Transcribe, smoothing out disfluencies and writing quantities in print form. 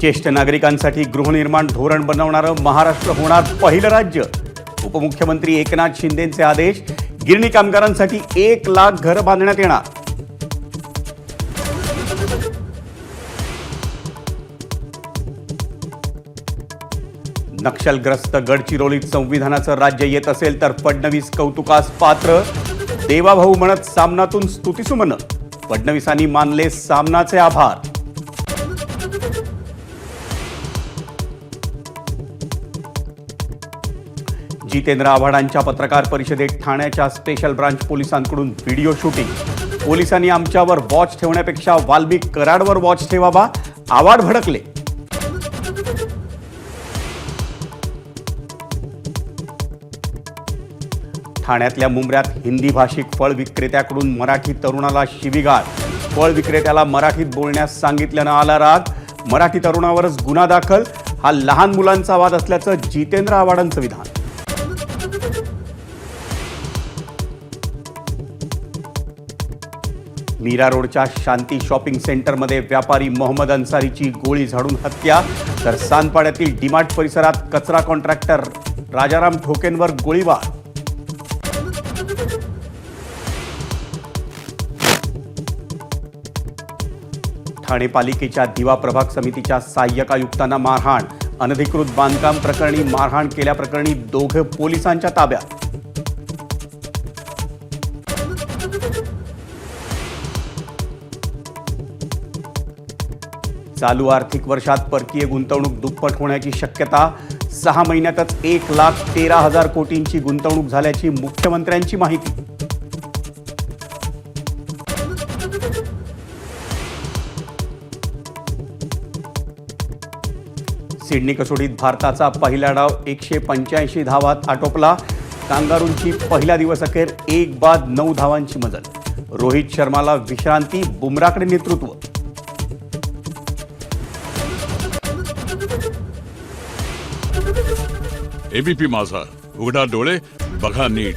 ज्येष्ठ नागरिकांसाठी गृहनिर्माण धोरण बनवणारं महाराष्ट्र होणार पहिलं राज्य. उपमुख्यमंत्री एकनाथ शिंदेंचे आदेश. गिरणी कामगारांसाठी 1 लाख घरं बांधण्यात येणार. नक्षलग्रस्त गडचिरोलीत संविधानाचं राज्य येत असेल तर फडणवीस कौतुकास पात्र. देवाभाऊ म्हणत सामनातून स्तुतिसुमनं. फडणवीसांनी मानले सामनाचे आभार. जितेंद्र आव्हाडांच्या पत्रकार परिषदेत ठाण्याच्या स्पेशल ब्रांच पोलिसांकडून व्हिडिओ शूटिंग. पोलिसांनी आमच्यावर वॉच ठेवण्यापेक्षा वाल्मिक कराडवर वॉच ठेवावा. आव्हाड भडकले. ठाण्यातल्या मुंब्र्यात हिंदी भाषिक फळ विक्रेत्याकडून मराठी तरुणाला शिवीगाळ. फळ विक्रेत्याला मराठीत बोलण्यास सांगितल्यानं आला राग. मराठी तरुणावरच गुन्हा दाखल. हा लहान मुलांचा वाद असल्याचं जितेंद्र आव्हाडांचं विधान. मीरा रोडच्या शांती शॉपिंग सेंटरमध्ये व्यापारी मोहम्मद अन्सारीची गोळी झाडून हत्या. तर सानपाड्यातील डीमार्ट परिसरात कचरा कॉन्ट्रॅक्टर राजाराम ठोकेंवर गोळीबार. ठाणे पालिकेच्या दिवा प्रभाग समितीच्या सहाय्यक आयुक्तांना मारहाण. अनधिकृत बांधकाम प्रकरणी मारहाण केल्याप्रकरणी 2 पोलिसांच्या ताब्यात. चालू आर्थिक वर्षात परकीय गुंतवणूक दुप्पट होण्याची शक्यता. 6 महिन्यातच 1,13,000 कोटींची गुंतवणूक झाल्याची मुख्यमंत्र्यांची माहिती. सिडनी कसोटीत भारताचा पहिला डाव 185 धावात आटोपला. कांगारूंची पहिल्या दिवस अखेर 1 बाद 9 धावांची मजल. रोहित शर्माला विश्रांती. बुमराकडे नेतृत्व. एबीपी माझा, उघडा डोळे बघा नीट.